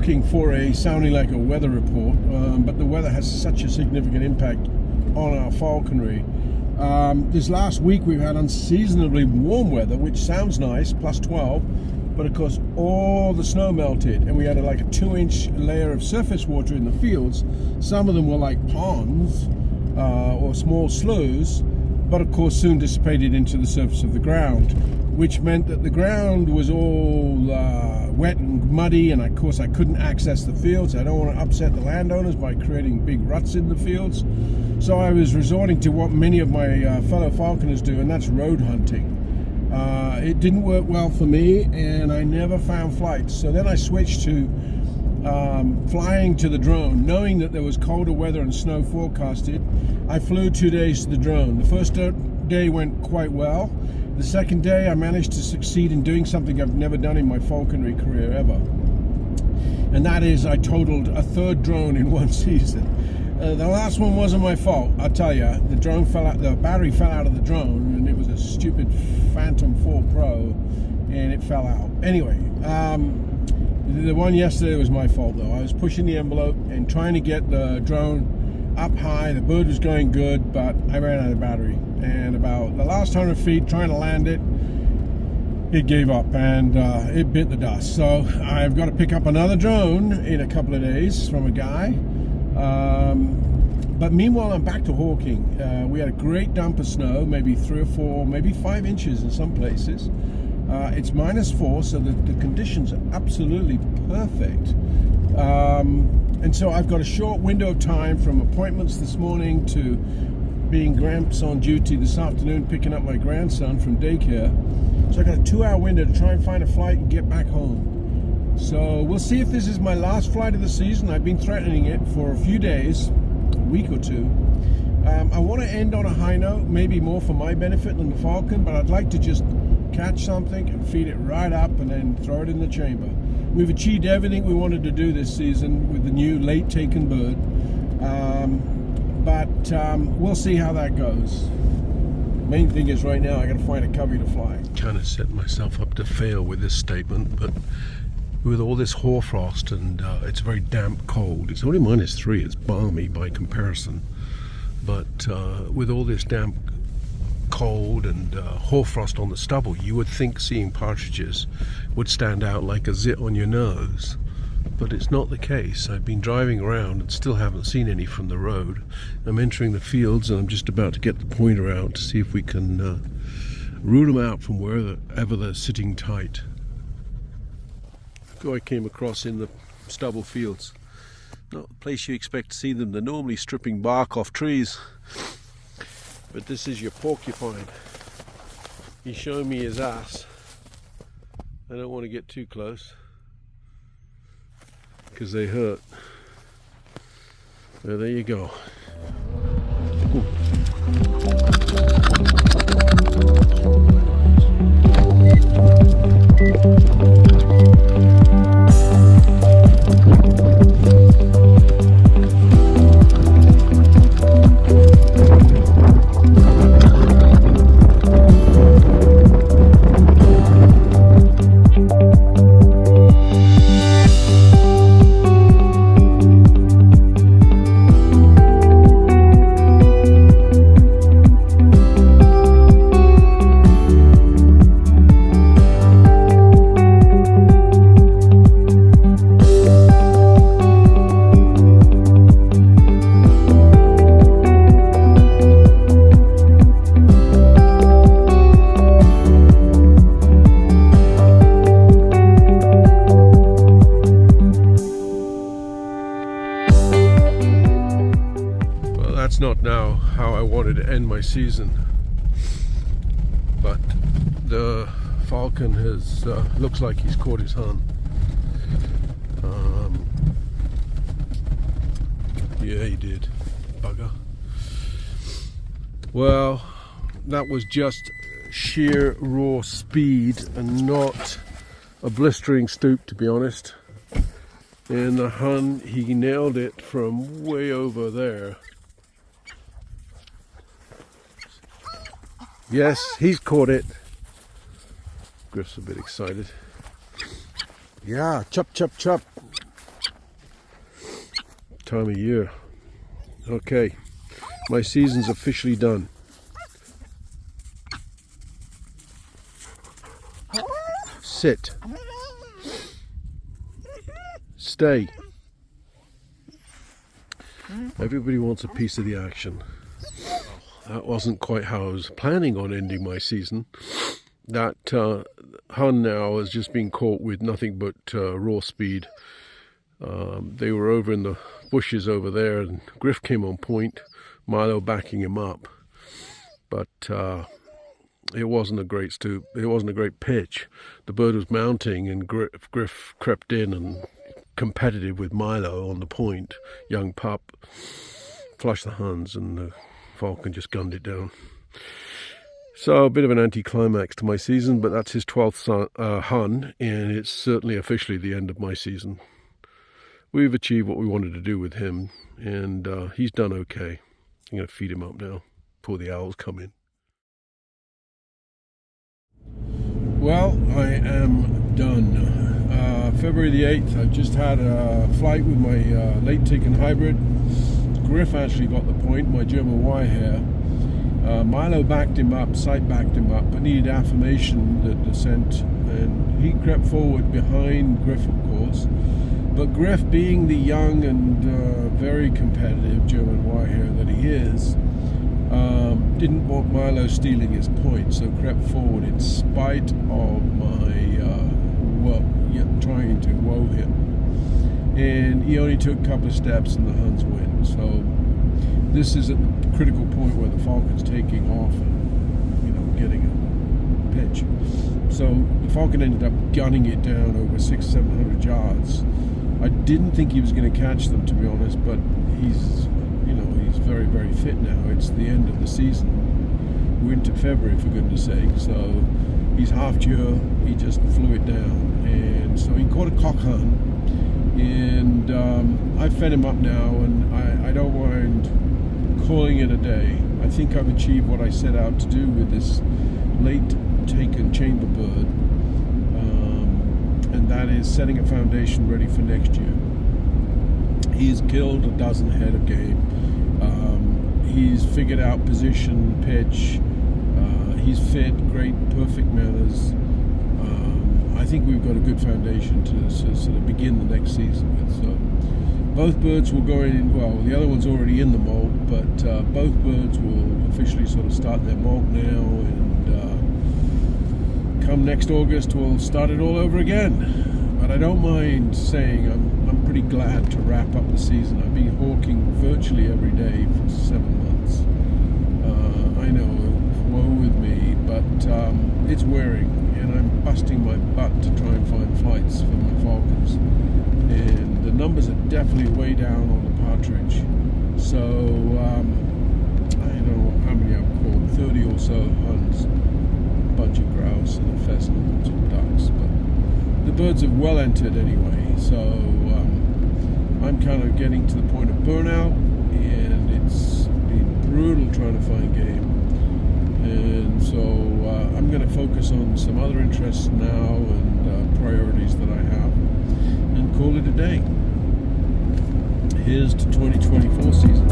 looking for sounding like a weather report, but the weather has such a significant impact on our falconry. This last week we've had unseasonably warm weather, which sounds nice, plus 12, but of course all the snow melted and we had like a 2-inch layer of surface water in the fields. Some of them were like ponds or small sloughs, but of course soon dissipated into the surface of the ground, which meant that the ground was all wet and muddy, and of course I couldn't access the fields. I don't want to upset the landowners by creating big ruts in the fields. So I was resorting to what many of my fellow falconers do, and that's road hunting. It didn't work well for me, and I never found flights. So then I switched to flying to the drone, knowing that there was colder weather and snow forecasted. I flew 2 days to the drone. The first day went quite well. The second day I managed to succeed in doing something I've never done in my falconry career ever. And that is I totaled a third drone in one season. The last one wasn't my fault, I'll tell you. The drone fell out, the battery fell out of the drone, and it was a stupid Phantom 4 Pro, and it fell out. Anyway, the one yesterday was my fault though. I was pushing the envelope and trying to get the drone up high. The bird was going good, but I ran out of battery. And about the last 100 feet trying to land it, it gave up and it bit the dust. So I've got to pick up another drone in a couple of days from a guy. But meanwhile, I'm back to hawking. We had a great dump of snow, maybe 3 or 4, maybe 5 inches in some places. It's -4, so the conditions are absolutely perfect. And so I've got a short window of time from appointments this morning to being Gramps on duty this afternoon, picking up my grandson from daycare. So I got a 2-hour window to try and find a flight and get back home. So we'll see if this is my last flight of the season. I've been threatening it for a few days, a week or two. I want to end on a high note, maybe more for my benefit than the falcon, but I'd like to just catch something and feed it right up and then throw it in the chamber. We've achieved everything we wanted to do this season with the new late taken bird. But we'll see how that goes. Main thing is right now I got to find a covey to fly. Kind of set myself up to fail with this statement, but with all this hoarfrost and it's very damp cold. It's only -3, it's balmy by comparison. But with all this damp cold and hoarfrost on the stubble, you would think seeing partridges would stand out like a zit on your nose. But it's not the case. I've been driving around and still haven't seen any from the road. I'm entering the fields and I'm just about to get the pointer out to see if we can root them out from wherever they're sitting tight. Who I came across in the stubble fields. Not the place you expect to see them. They're normally stripping bark off trees. But this is your porcupine. He's showing me his ass. I don't want to get too close because they hurt. So there you go. Ooh. That's not now how I wanted to end my season, but the falcon has looks like he's caught his hunt. Yeah, he did, bugger. Well, that was just sheer raw speed and not a blistering stoop, to be honest. And the Hun, he nailed it from way over there. Yes, he's caught it. Griff's a bit excited. Yeah, chop, chop, chop. time of year. Okay, my season's officially done. Sit. Stay. Everybody wants a piece of the action. That wasn't quite how I was planning on ending my season. That hun now has just been caught with nothing but raw speed. They were over in the bushes over there, and Griff came on point, Milo backing him up. But it wasn't a great stoop. It wasn't a great pitch. The bird was mounting, and Griff crept in and competitive with Milo on the point. Young pup flushed the huns, and the falcon just gunned it down. So a bit of an anticlimax to my season, but that's his 12th hun, and it's certainly officially the end of my season. We've achieved what we wanted to do with him, and he's done okay. I'm going to feed him up now before the owls come in. Well, I am done. February the 8th, I've just had a flight with my late taken hybrid. Griff actually got the point, my German Wirehair. Milo backed him up, sight backed him up, but needed affirmation, the descent, and he crept forward behind Griff, of course. But Griff, being the young and very competitive German Wirehair that he is, didn't want Milo stealing his point, so crept forward in spite of my trying to woe him. And he only took a couple of steps and the huns win. So this is at the critical point where the falcon's taking off and getting a pitch. So the falcon ended up gunning it down over 600-700 yards. I didn't think he was going to catch them, to be honest, but he's very, very fit now. It's the end of the season. We're into February, for goodness sake. So he's half due. He just flew it down, and so he caught a cock hun. And I fed him up now, and I don't mind calling it a day. I think I've achieved what I set out to do with this late taken chamber bird, and that is setting a foundation ready for next year. He's killed a dozen head of game. He's figured out position, pitch. He's fit, great, perfect manners. I think we've got a good foundation to sort of begin the next season with. So both birds will go in, well, the other one's already in the molt, but both birds will officially sort of start their molt now, and come next August we'll start it all over again. But I don't mind saying I'm pretty glad to wrap up the season. I've been hawking virtually every day for 7 months. I know, woe with me, but it's wearing, and I'm busting my butt to try and find flights for my falcons. And the numbers are definitely way down on the partridge. So I don't know how many I've caught, 30 or so huns, a bunch of grouse and a pheasant and some ducks, but the birds have well entered anyway. So I'm kind of getting to the point of burnout, and it's been brutal trying to find game. And so I'm going to focus on some other interests now and priorities that I have, and call it a day. Here's to 2024 season.